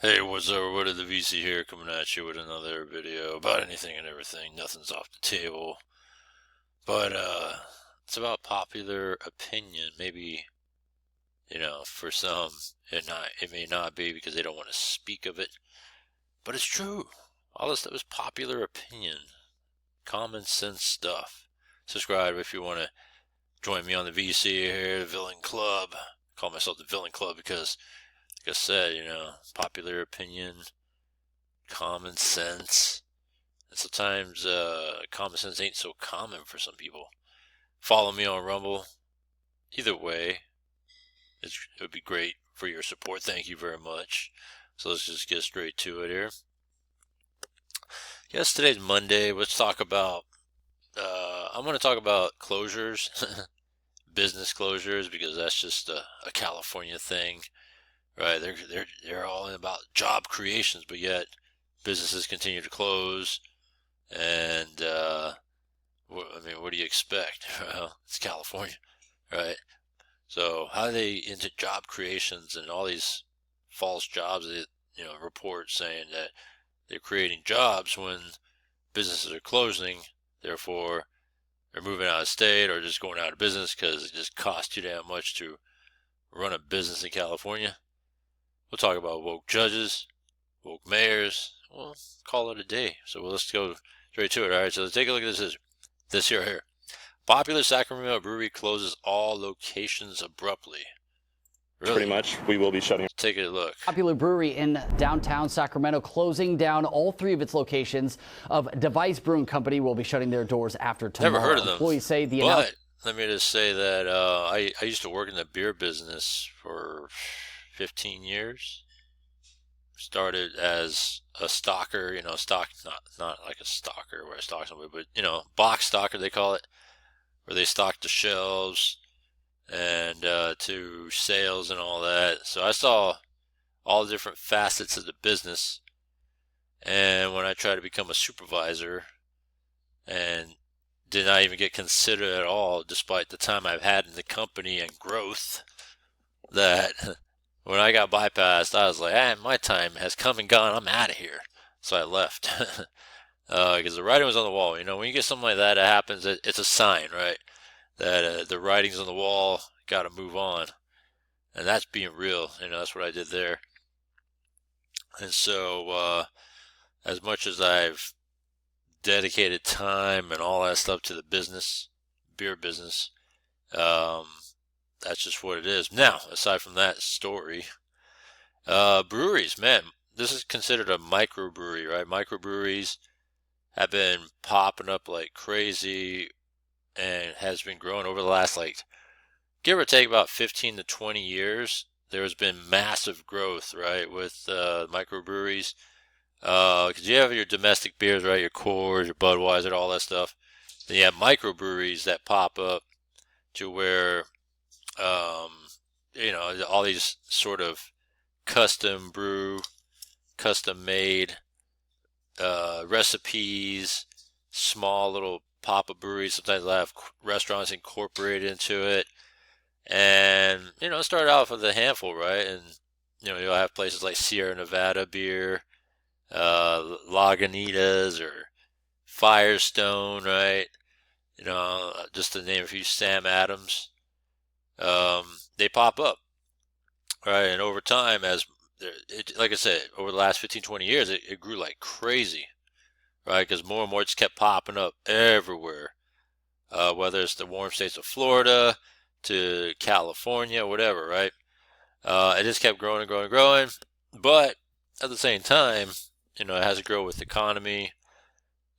Hey, what's up? What are the VC here coming at you with another video about anything and everything. Nothing's off the table. But it's about popular opinion. Maybe, for some it may not be because they don't want to speak of it. But it's true. All this stuff is popular opinion. Common sense stuff. Subscribe if you want to join me on the VC here, the Villain Club. I call myself the Villain Club because, like I said, popular opinion, common sense. And sometimes common sense ain't so common for some people. Follow me on Rumble. Either way, it would be great for your support. Thank you very much. So let's just get straight to it here. Yes, today's Monday. Let's talk about. I'm going to talk about closures, business closures, because that's just a California thing, right? They're all about job creations, but yet businesses continue to close. And what do you expect? Well, it's California, right? So how are they into job creations and all these false jobs? That, reports saying that they're creating jobs when businesses are closing. Therefore, they're moving out of state or just going out of business because it just costs too damn much to run a business in California. We'll talk about woke judges, woke mayors. We'll call it a day. So let's go straight to it. All right. So let's take a look at this here. Popular Sacramento brewery closes all locations abruptly. Really? Pretty much, we will be shutting. Take a look. Popular brewery in downtown Sacramento closing down all three of its locations. Of Device Brewing Company will be shutting their doors after tomorrow. Never heard of them. Employees say but let me just say that I used to work in the beer business for 15 years. Started as a stocker, not like a stalker where I stalk somebody, but box stocker they call it, where they stock the shelves and to sales and all that. So I saw all the different facets of the business. And when I tried to become a supervisor and did not even get considered at all, despite the time I've had in the company and growth, that when I got bypassed, I was like, my time has come and gone. I'm out of here. So I left. Because the writing was on the wall. When you get something like that happens, it's a sign, right? That the writing's on the wall, got to move on. And that's being real. That's what I did there. And so, as much as I've dedicated time and all that stuff to the business, beer business, that's just what it is. Now, aside from that story, breweries, man, this is considered a microbrewery, right? Microbreweries have been popping up like crazy and has been growing over the last, give or take about 15 to 20 years. There has been massive growth, right, with microbreweries. Because you have your domestic beers, right, your Coors, your Budweiser, all that stuff. Then you have microbreweries that pop up to where, all these sort of custom brew, custom made recipes, small little pop-up breweries. Sometimes they'll have restaurants incorporated into it. And, it started off with a handful, right? And, you'll have places like Sierra Nevada beer, Lagunitas or Firestone, right? Just to name a few, Sam Adams. They pop up, right? And over time, like I said, over the last 15, 20 years, it grew like crazy, right? Because more and more just kept popping up everywhere, whether it's the warm states of Florida to California, whatever, right? It just kept growing and growing and growing. But at the same time, it has to grow with the economy,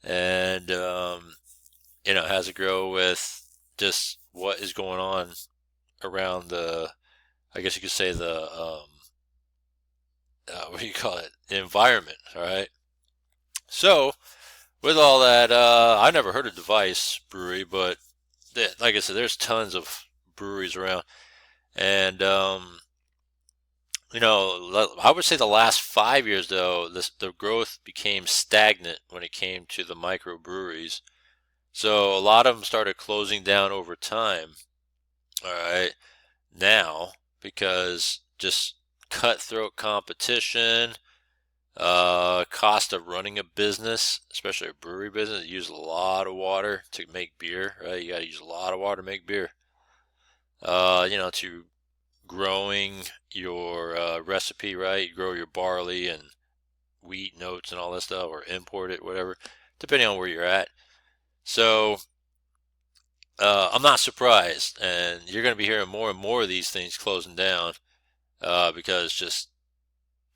and it has to grow with just what is going on around I guess you could say the what do you call it, the environment. All right. So with all that, I never heard of Device Brewery, but like I said, there's tons of breweries around, and I would say the last 5 years, though, the growth became stagnant when it came to the microbreweries. So a lot of them started closing down over time, all right, now, because just cutthroat competition, Cost of running a business, especially a brewery business, you use a lot of water to make beer, right? You got to use a lot of water to make beer. To growing your recipe, right? You grow your barley and wheat and oats and all that stuff, or import it, whatever, depending on where you're at. So I'm not surprised, and you're going to be hearing more and more of these things closing down because just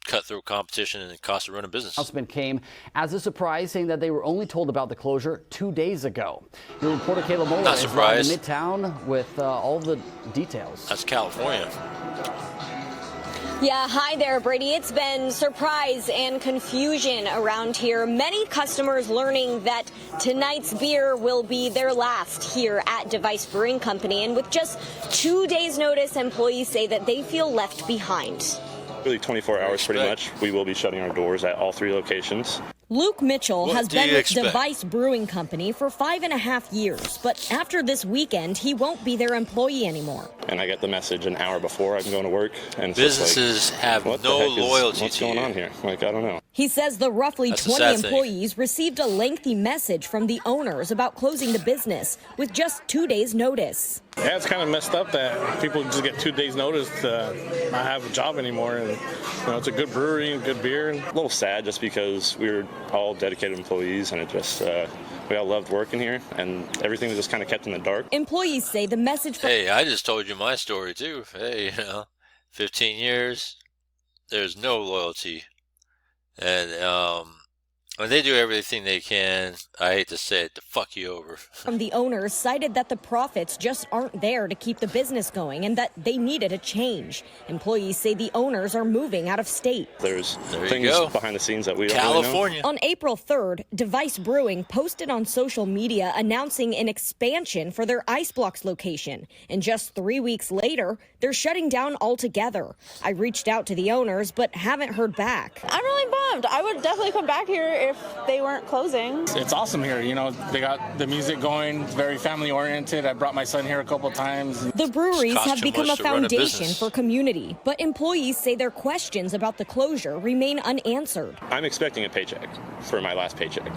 cutthroat competition and the cost of running business. Announcement came as a surprise, saying that they were only told about the closure 2 days ago. Your reporter Kayla Mola is live in Midtown with all the details. That's California. Yeah, hi there, Brady. It's been surprise and confusion around here. Many customers learning that tonight's beer will be their last here at Device Brewing Company. And with just 2 days' notice, employees say that they feel left behind. Really 24 hours pretty much. We will be shutting our doors at all 3 locations. Luke Mitchell has been with Device Brewing Company for 5.5 years, but after this weekend, he won't be their employee anymore. And I get the message an hour before I'm going to work, and businesses have no loyalty. What's going on here? Like, I don't know. He says the roughly 20 employees received a lengthy message from the owners about closing the business with just 2 days' notice. Yeah, it's kind of messed up that people just get 2 days' notice to not have a job anymore. And it's a good brewery and good beer. A little sad just because we were all dedicated employees, and it just we all loved working here, and everything was just kind of kept in the dark. Employees say the message. Hey, I just told you my story too. Hey, 15 years, there's no loyalty, and they do everything they can, I hate to say it, to fuck you over. From the owners cited that the profits just aren't there to keep the business going and that they needed a change. Employees say the owners are moving out of state. There's things behind the scenes that we don't California. Really know. On April 3rd, Device Brewing posted on social media announcing an expansion for their Ice Blocks location. And just 3 weeks later, they're shutting down altogether. I reached out to the owners, but haven't heard back. I'm really bummed. I would definitely come back here if they weren't closing. It's awesome here. They got the music going. It's very family oriented. I brought my son here a couple times. The breweries have become a foundation for community, but employees say their questions about the closure remain unanswered. I'm expecting a paycheck for my last paycheck.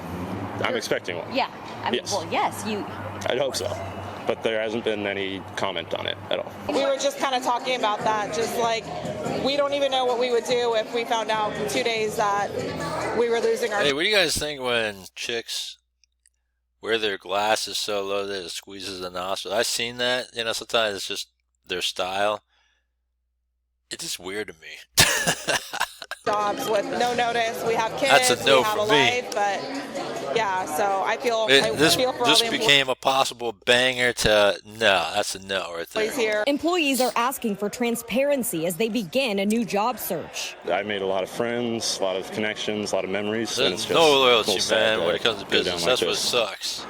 I'm expecting one. Yeah. Yes. Well, yes, you. I'd hope so. But there hasn't been any comment on it at all. We were just kind of talking about that, just like we don't even know what we would do if we found out in 2 days that we were losing our... Hey, what do you guys think when chicks wear their glasses so low that it squeezes the nostril? I've seen that. Sometimes it's just their style. It's just weird to me. Jobs with no notice. We have kids. That's a no we have for a me. life, but yeah, so I feel This for became a possible banger to no. That's a no right there. Here. Employees are asking for transparency as they begin a new job search. I made a lot of friends, a lot of connections, a lot of memories. There's and it's just no loyalty, man, when it comes to go business. down like That's what this. sucks.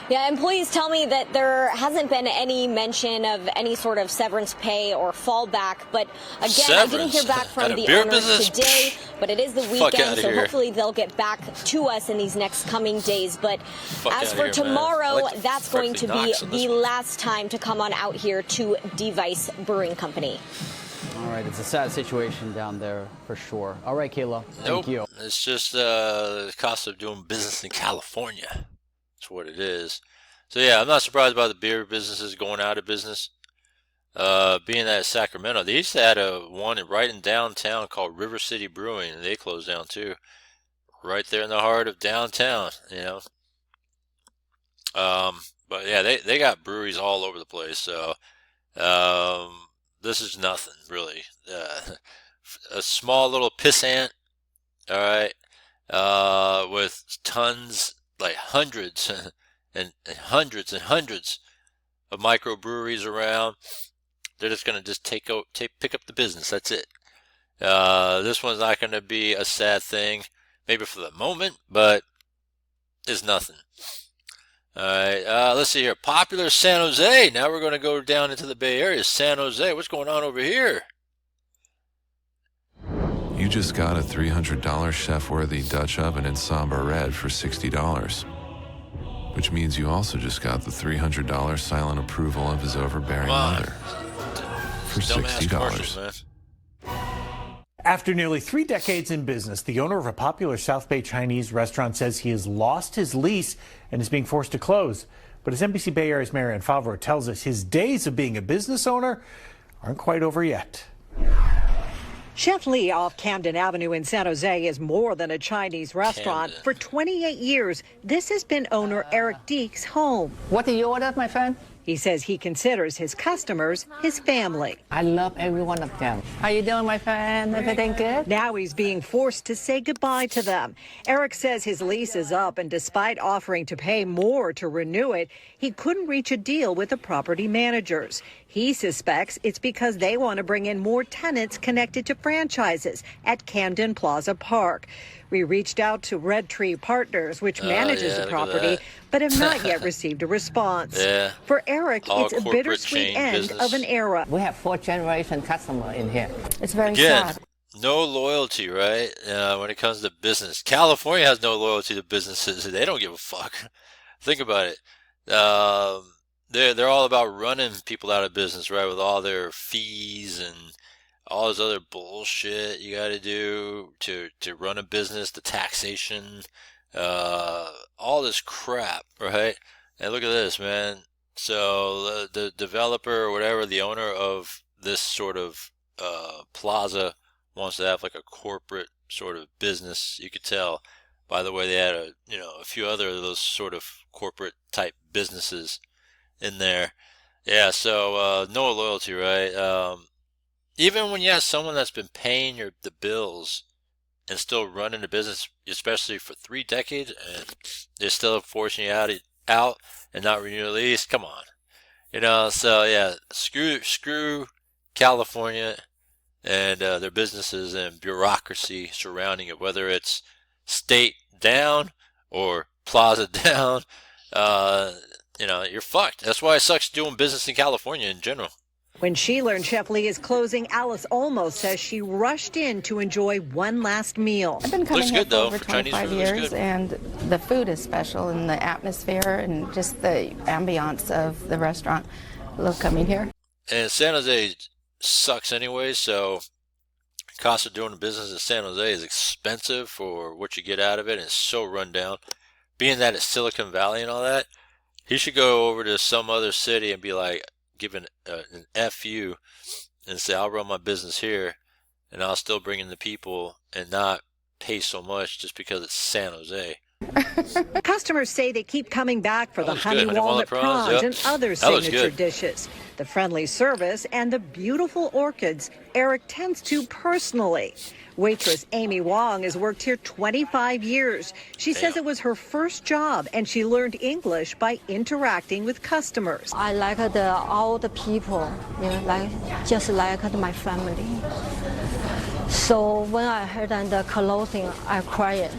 Yeah, employees tell me that there hasn't been any mention of any sort of severance pay or fallback. But again, I didn't hear back from the owners today, but it is the weekend, so hopefully they'll get back to us in these next coming days. But as for tomorrow, that's going to be the last time to come on out here to Device Brewing Company. All right, it's a sad situation down there for sure. All right, Kayla, thank you. It's just the cost of doing business in California. That's what it is. So yeah, I'm not surprised about the beer businesses going out of business. Being that Sacramento, they used to have one right in downtown called River City Brewing, and they closed down too. Right there in the heart of downtown, But yeah, they got breweries all over the place. So this is nothing really. A small little pissant, all right, with tons, like hundreds and hundreds and hundreds of microbreweries around. They're just going to pick up the business. That's it. This one's not going to be a sad thing, maybe for the moment, but it's nothing. All right, let's see here. Popular San Jose. Now we're going to go down into the Bay Area. San Jose. What's going on over here? You just got a $300 chef-worthy Dutch oven in Somber Red for $60. Which means you also just got the $300 silent approval of his overbearing mother for $60. After nearly 3 decades in business, the owner of a popular South Bay Chinese restaurant says he has lost his lease and is being forced to close. But as NBC Bay Area's Marianne Favreau tells us, his days of being a business owner aren't quite over yet. Chef Lee off Camden Avenue in San Jose is more than a Chinese restaurant. For 28 years, this has been owner Eric Deek's home. What do you order, my friend? He says he considers his customers his family. I love every one of them. How you doing, my friend? Everything good? Now he's being forced to say goodbye to them. Eric says his lease is up, and despite offering to pay more to renew it, he couldn't reach a deal with the property managers. He suspects it's because they want to bring in more tenants connected to franchises at Camden Plaza Park. We reached out to Red Tree Partners, which manages the property, but have not yet received a response. For Eric, it's a bittersweet end of an era. We have 4th-generation customer in here. It's very sad. sad. No loyalty, right? When it comes to business. California has no loyalty to businesses. They don't give a fuck. Think about it. They're all about running people out of business, right? With all their fees and all this other bullshit you got to do to run a business, the taxation, all this crap, right? And look at this, man. So the developer or whatever, the owner of this sort of plaza wants to have like a corporate sort of business. You could tell by the way they had a few other of those sort of corporate type businesses in there. Yeah, so no loyalty, right? Even when you have someone that's been paying the bills and still running the business, especially for 3 decades, and they're still forcing you out and not renewing the lease, come on. So yeah, screw California and their businesses and bureaucracy surrounding it, whether it's state down or plaza down. You're fucked. That's why it sucks doing business in California in general. When she learned Chef Lee is closing, Alice almost says she rushed in to enjoy one last meal. I've been coming here for over 25 years, good. And the food is special, and the atmosphere and just the ambiance of the restaurant. Love coming here. And San Jose sucks anyway, so the cost of doing business in San Jose is expensive for what you get out of it, and it's so run down. Being that it's Silicon Valley and all that, he should go over to some other city and be like, give an FU and say, I'll run my business here and I'll still bring in the people and not pay so much just because it's San Jose. Customers say they keep coming back for the honey walnut prawns and other signature dishes. The friendly service and the beautiful orchids Eric tends to personally. Waitress Amy Wong has worked here 25 years. She says it was her first job, and she learned English by interacting with customers. I like all the people, just like my family. So when I heard the closing, I cried.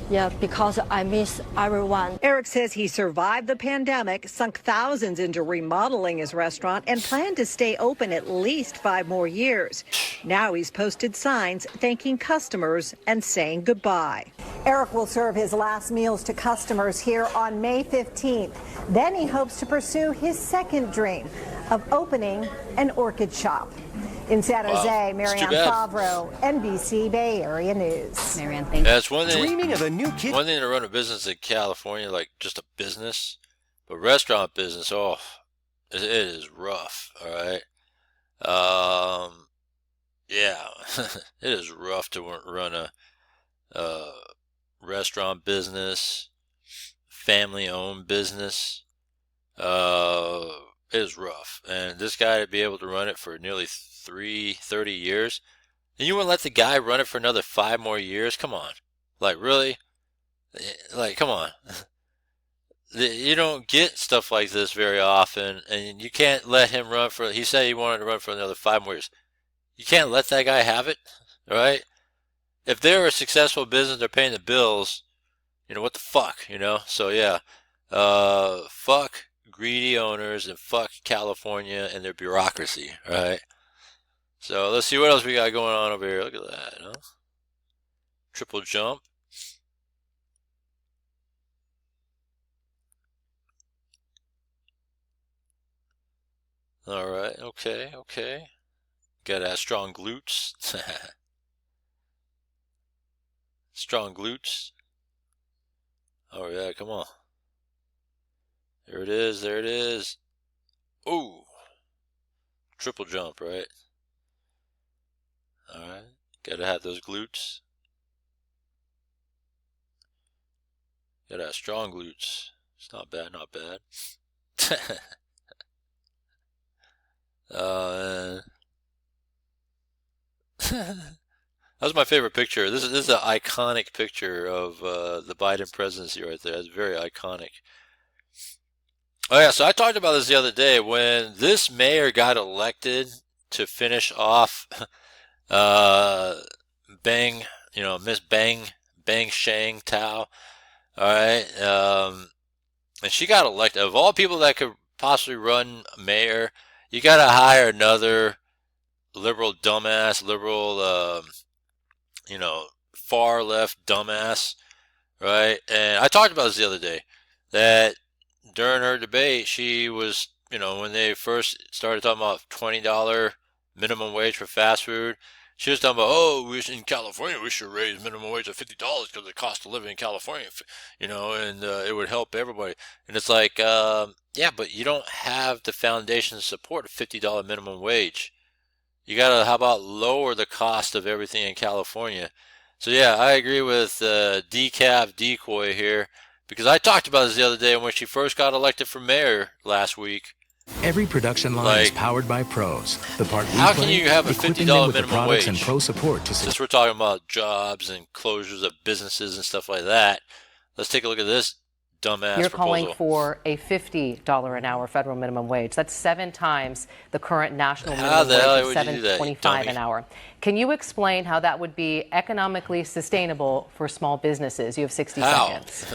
Yeah, because I miss everyone. Eric says he survived the pandemic, sunk thousands into remodeling his restaurant, and planned to stay open at least 5 more years. Now he's posted signs thanking customers and saying goodbye. Eric will serve his last meals to customers here on May 15th. Then he hopes to pursue his second dream of opening an orchid shop. In San Jose, Marianne Favreau, NBC Bay Area News. Marianne, thank you. That's one thing. Dreaming of a new kid. One thing to run a business in California, like just a business, but restaurant business, it is rough. All right. Yeah, it is rough to run a restaurant business, family-owned business. It is rough, and this guy to be able to run it for nearly 30 years, and you wouldn't let the guy run it for another 5 more years? Come on, like really? Like come on. You don't get stuff like this very often, and you can't let him run for. He said he wanted to run for another 5 more years. You can't let that guy have it, all right? If they're a successful business, they're paying the bills. What the fuck, So yeah, fuck greedy owners and fuck California and their bureaucracy, right? So let's see what else we got going on over here. Look at that, huh? Triple jump. All right, okay. Gotta have strong glutes. Strong glutes. Oh, yeah, come on. There it is, there it is. Ooh. Triple jump, right? Alright. Gotta have those glutes. Gotta have strong glutes. It's not bad, not bad. That was my favorite picture. This is an iconic picture of the Biden presidency right there. It's very iconic. Oh yeah, so I talked about this the other day when this mayor got elected to finish off Bang, Miss Bang Shang Tao. All right, and she got elected. Of all people that could possibly run mayor, you got to hire another liberal dumbass, far left dumbass, right? And I talked about this the other day that during her debate, she was, when they first started talking about $20 minimum wage for fast food, she was talking about, oh, in California, we should raise minimum wage to $50 because of the cost of living in California, and it would help everybody. And it's like, yeah, but you don't have the foundation to support a $50 minimum wage. You gotta, how about lower the cost of everything in California? So yeah, I agree with Decaf Decoy here, because I talked about this the other day when she first got elected for mayor last week. Every production line is powered by pros. The part we how play, can you have a $50 minimum wage? And pro support Since we're talking about jobs and closures of businesses and stuff like that, let's take a look at this dumbass You're proposal. calling for a $50 an hour federal minimum wage. That's 7 times the current national minimum wage of $7.25 an hour. Can you explain how that would be economically sustainable for small businesses? You have 60 seconds.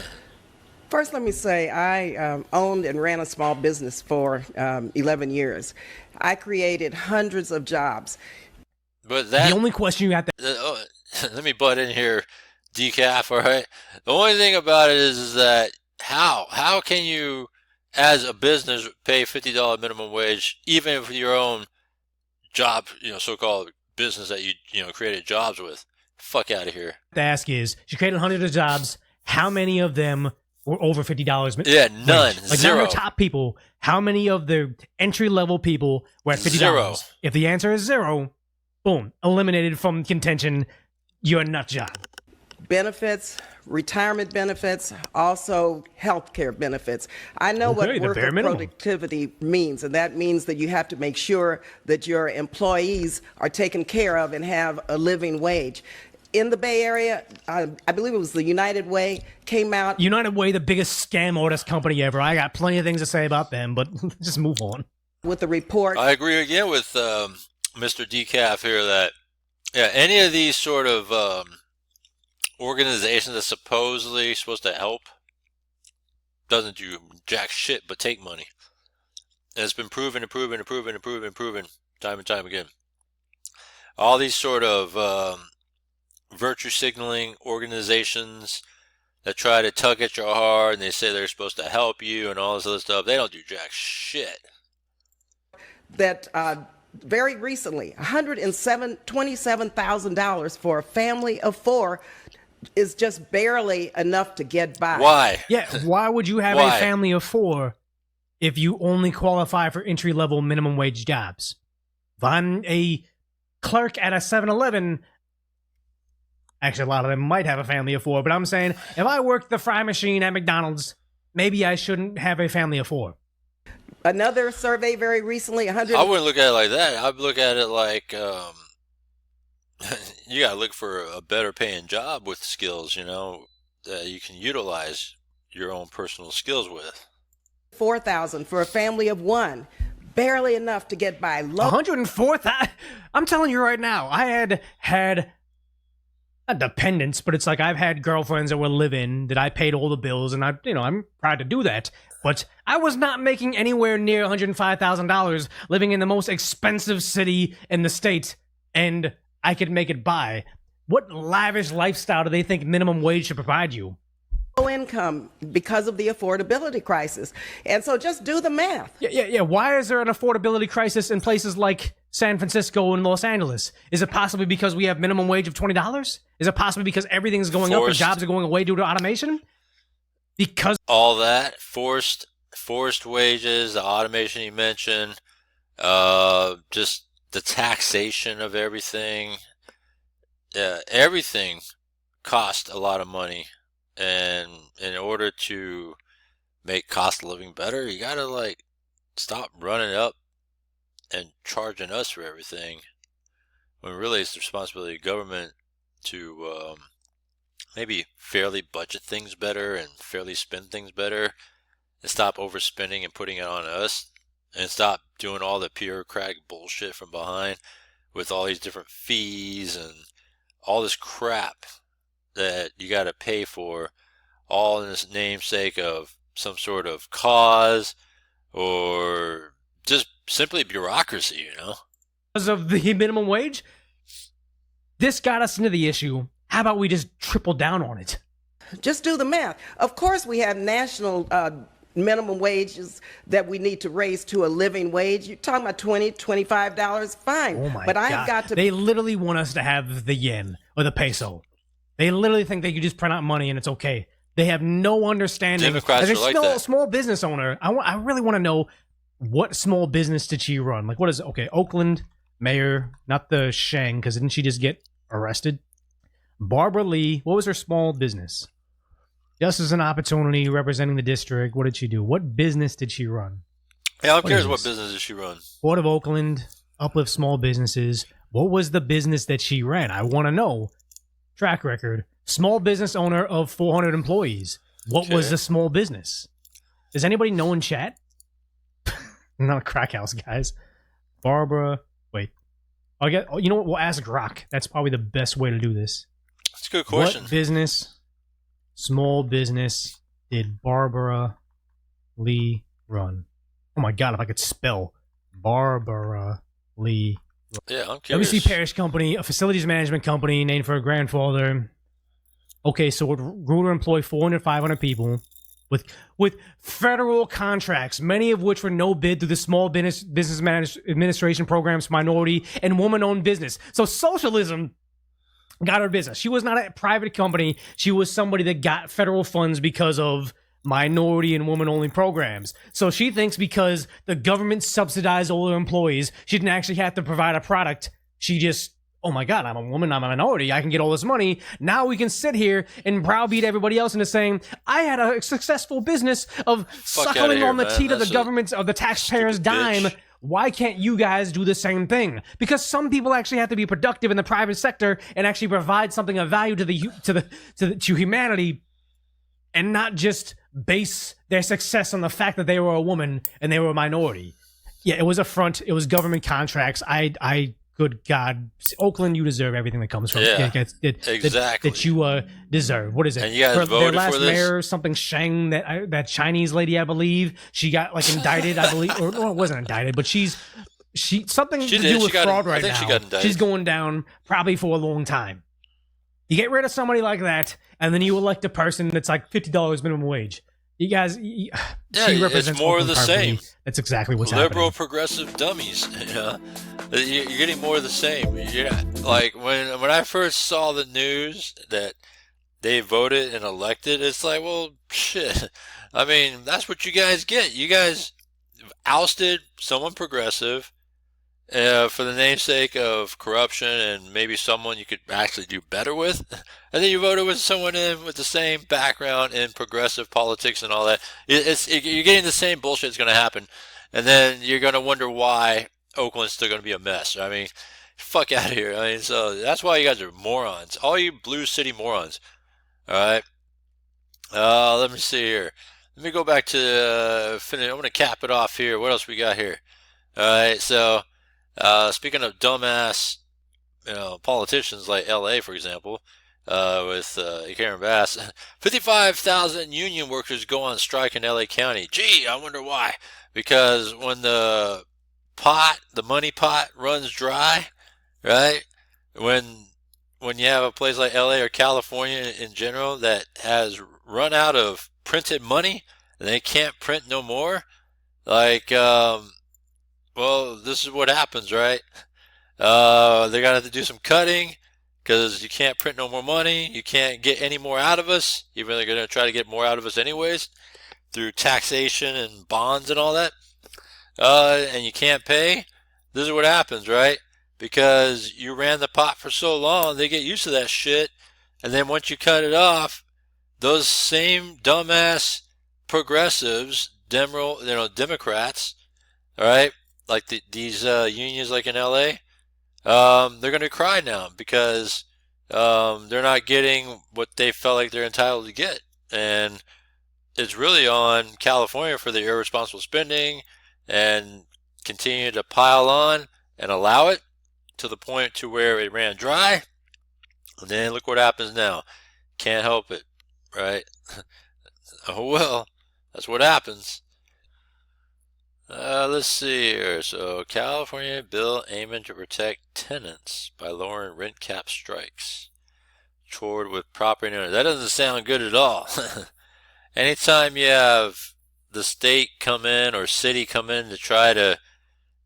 First, let me say I owned and ran a small business for 11 years. I created hundreds of jobs. But that, the only question you have to... let me butt in here, Decaf, all right? The only thing about it is that how can you, as a business, pay $50 minimum wage, even if your own job, so-called business that you created jobs with? Fuck out of here. The ask is, she created hundreds of jobs. How many of them were over $50? Yeah, none. Like Zero. Not her top people. How many of the entry-level people were at $50? Zero. If the answer is 0, boom, eliminated from contention. You're a nut job. Benefits, retirement benefits, also health care benefits. I know what worker productivity means, and that means that you have to make sure that your employees are taken care of and have a living wage. In the Bay Area, I believe it was the United Way, came out. United Way, the biggest scam artist company ever. I got plenty of things to say about them, but just move on. With the report. I agree again with Mr. Decaf here that, any of these sort of organizations that's supposedly supposed to help doesn't do jack shit but take money. And it's been proven time and time again. All these sort of virtue signaling organizations that try to tug at your heart and they say they're supposed to help you and all this other stuff, they don't do jack shit. That very recently, $127,000 for a family of 4 is just barely enough to get by. Why? Yeah, why would you have a family of 4 if you only qualify for entry-level minimum wage jobs? If I'm a clerk at a 7-Eleven, actually a lot of them might have a family of 4, but I'm saying if I worked the fry machine at McDonald's, maybe I shouldn't have a family of 4. Another survey very recently, I wouldn't look at it like that. I'd look at it like you gotta look for a better paying job with skills, that you can utilize your own personal skills with. $4,000 for a family of 1, barely enough to get by. $104,000. I'm telling you right now, I had not dependents, but it's like I've had girlfriends that were live-in that I paid all the bills, and I'm proud to do that. But I was not making anywhere near $105,000 living in the most expensive city in the state, and I could make it by. What lavish lifestyle do they think minimum wage should provide you? Low-income income because of the affordability crisis. And so just do the math. Yeah. Why is there an affordability crisis in places like San Francisco and Los Angeles? Is it possibly because we have minimum wage of $20? Is it possibly because everything's going up and jobs are going away due to automation? Because all that forced wages, the automation you mentioned, just the taxation of everything. Everything cost a lot of money, and in order to make cost of living better, you gotta like stop running up and charging us for everything, when really it's the responsibility of government to maybe fairly budget things better and fairly spend things better, and stop overspending and putting it on us, and stop doing all the bureaucratic bullshit from behind with all these different fees and all this crap that you got to pay for, all in this namesake of some sort of cause or just simply bureaucracy, because of the minimum wage. This got us into the issue. How about we just triple down on it? Just do the math. Of course, we have national minimum wages that we need to raise to a living wage. You're talking about $20, $25, fine. Oh my but God. I've got to. They literally want us to have the yen or the peso. They literally think they could just print out money and it's okay. They have no understanding. Democrats As are like a that. small business owner, I really want to know, what small business did she run? Like, what is it? Okay, Oakland mayor, not the Shang, because didn't she just get arrested? Barbara Lee, what was her small business? Just as an opportunity, representing the district. What did she do? What business did she run? Yeah, I'm curious what business did she run? Port of Oakland, uplift small businesses. What was the business that she ran? I want to know. Track record. Small business owner of 400 employees. What was the small business? Does anybody know in chat? Not a crack house, guys. Barbara, wait. You know what? We'll ask Grok. That's probably the best way to do this. That's a good question. What business, small business, did Barbara Lee run? Oh my God, if I could spell Barbara Lee. Yeah, I'm curious. WC Parish Company, a facilities management company named for her grandfather. Okay, so it grew to employ 400, 500 people with federal contracts, many of which were no bid through the Small Business Administration programs for minority and woman-owned business. So socialism got her business. She was not a private company. She was somebody that got federal funds because of minority and woman-only programs. So she thinks because the government subsidized all her employees, she didn't actually have to provide a product. She just, oh my God, I'm a woman, I'm a minority, I can get all this money. Now we can sit here and browbeat everybody else into saying, I had a successful business of suckling on the teat of the government's, of the taxpayers' dime. Why can't you guys do the same thing? Because some people actually have to be productive in the private sector and actually provide something of value to humanity, and not just base their success on the fact that they were a woman and they were a minority. Yeah, it was a front. It was government contracts. Good God, Oakland, you deserve everything that comes from exactly that you deserve. What is it? And you guys voted their last for this? mayor, something Shang, that Chinese lady, I believe, she got like indicted. I believe, or no, it wasn't indicted, but she something to do with fraud right now. She got indicted. She's going down probably for a long time. You get rid of somebody like that, and then you elect a person that's like $50 minimum wage. You guys, she represents it's more of the same. That's exactly what's Liberal, happening. progressive dummies. You're getting more of the same. Like when I first saw the news that they voted and elected, it's like, well, shit. I mean, that's what you guys get. You guys ousted someone progressive for the namesake of corruption and maybe someone you could actually do better with. And then you voted with someone in with the same background in progressive politics and all that. You're getting the same bullshit that's going to happen. And then you're going to wonder why Oakland's still going to be a mess. I mean, fuck out of here. I mean, so that's why you guys are morons. All you blue city morons. All right. Let me see here. Let me go back to finish. I'm going to cap it off here. What else we got here? All right. So, speaking of dumbass, politicians like L.A., for example, with Karen Bass, 55,000 union workers go on strike in L.A. County. Gee, I wonder why. Because when the money pot runs dry, right? When you have a place like LA or California in general that has run out of printed money and they can't print no more, like, well, this is what happens, right? They're going to have to do some cutting because you can't print no more money. You can't get any more out of us, even though they're going to try to get more out of us anyways through taxation and bonds and all that. And you can't pay. This is what happens, right? Because you ran the pot for so long, they get used to that shit. And then once you cut it off, those same dumbass progressives, Democrats, all right, like these unions like in LA, they're going to cry now because they're not getting what they felt like they're entitled to get. And it's really on California for the irresponsible spending and continue to pile on and allow it to the point to where it ran dry. And then look what happens now. Can't help it, right? Oh well, that's what happens. Let's see here. So, California bill aiming to protect tenants by lowering rent cap strikes. Toward with property owners. That doesn't sound good at all. Anytime you have the state come in or city come in to try to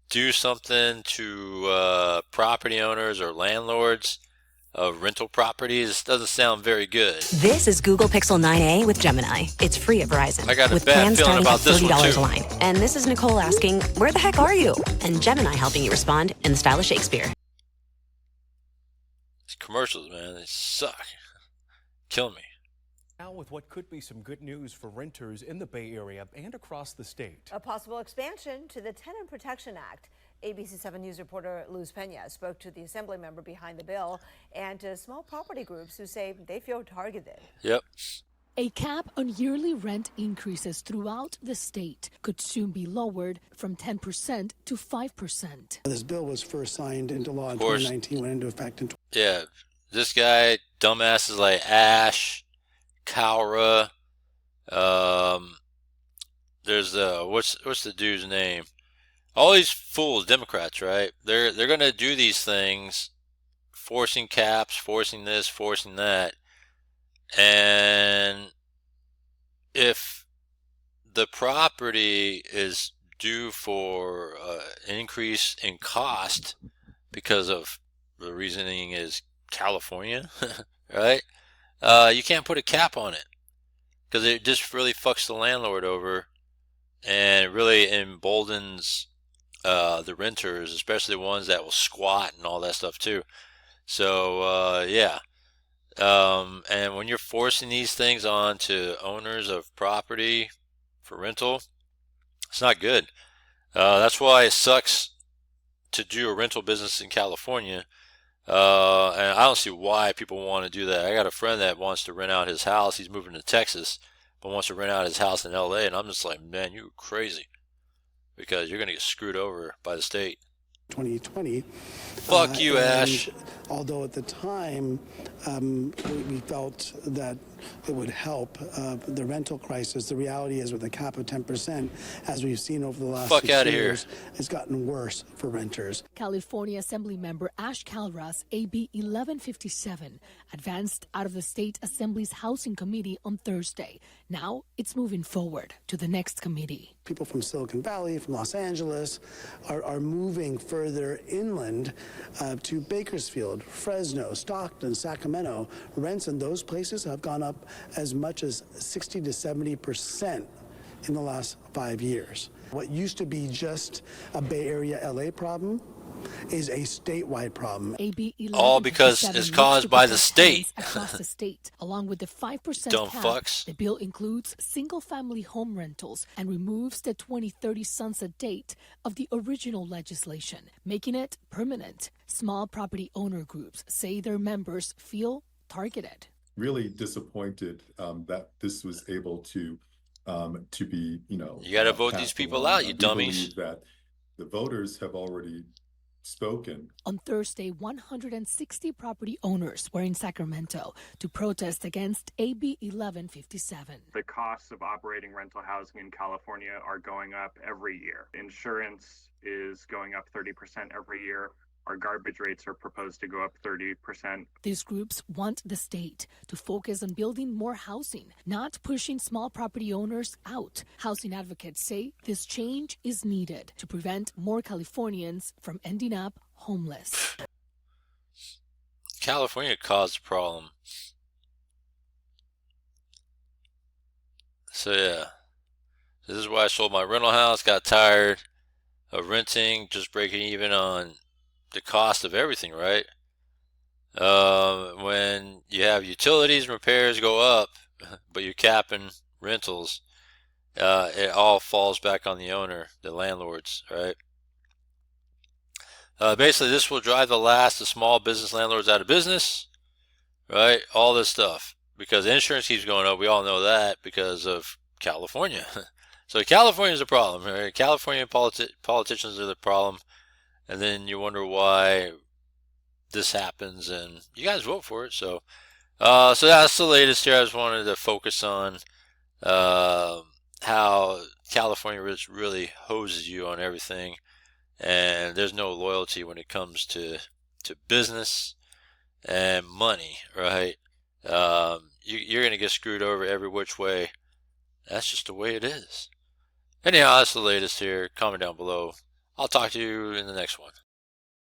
do something to property owners or landlords of rental properties, doesn't sound very good. This is Google Pixel 9a with Gemini. It's free at Verizon. I got a with bad plans feeling starting about at this one $30 too. a line. And this is Nicole asking, where the heck are you? And Gemini helping you respond in the style of Shakespeare. These commercials, man, they suck. Kill me. Now with what could be some good news for renters in the Bay Area and across the state. A possible expansion to the Tenant Protection Act. ABC 7 News reporter Luz Pena spoke to the assembly member behind the bill and to small property groups who say they feel targeted. Yep. A cap on yearly rent increases throughout the state could soon be lowered from 10% to 5%. This bill was first signed into law in 2019, went into effect in Yeah, this guy, dumbasses like Ash, Kaura, there's what's the dude's name? All these fools, Democrats, right? They're gonna do these things, forcing caps, forcing this, forcing that, and if the property is due for an increase in cost because of the reasoning is California, right? You can't put a cap on it because it just really fucks the landlord over and really emboldens the renters, especially the ones that will squat and all that stuff too. So yeah, and when you're forcing these things on to owners of property for rental, it's not good. That's why it sucks to do a rental business in California. And I don't see why people want to do that. I got a friend that wants to rent out his house. He's moving to Texas, but wants to rent out his house in LA. And I'm just like, man, you're crazy. Because you're going to get screwed over by the state. 2020. Fuck you, Ash. Although at the time we felt that it would help the rental crisis, the reality is with a cap of 10%, as we've seen over the last 6 years, it's gotten worse for renters. California Assembly member Ash Kalra's AB 1157 advanced out of the state assembly's housing committee on Thursday. Now it's moving forward to the next committee. People from Silicon Valley, from Los Angeles, are moving further inland to Bakersfield, Fresno, Stockton, Sacramento. Rents in those places have gone up as much as 60 to 70% in the last 5 years. What used to be just a Bay Area LA problem is a statewide problem. All because it's caused by the state. Across the state, along with the 5% Dumb cap, fucks. the bill includes single-family home rentals and removes the 2030 sunset date of the original legislation, making it permanent. Small property owner groups say their members feel targeted. Really disappointed that this was able to be, You got to vote these people out, you dummies. Believe that the voters have already spoken. On Thursday, 160 property owners were in Sacramento to protest against AB 1157. The costs of operating rental housing in California are going up every year. Insurance is going up 30% every year. Our garbage rates are proposed to go up 30%. These groups want the state to focus on building more housing, not pushing small property owners out. Housing advocates say this change is needed to prevent more Californians from ending up homeless. California caused the problem. So yeah, this is why I sold my rental house, got tired of renting, just breaking even on the cost of everything, right? When you have utilities and repairs go up, but you're capping rentals, it all falls back on the owner, the landlords, right? Basically, this will drive the last of small business landlords out of business, right? All this stuff. Because insurance keeps going up. We all know that because of California. So California is a problem, right? California politicians are the problem. And then you wonder why this happens, and you guys vote for it. So that's the latest here. I just wanted to focus on how California really hoses you on everything, and there's no loyalty when it comes to business and money, right? You're going to get screwed over every which way. That's just the way it is. Anyhow, that's the latest here. Comment down below. I'll talk to you in the next one.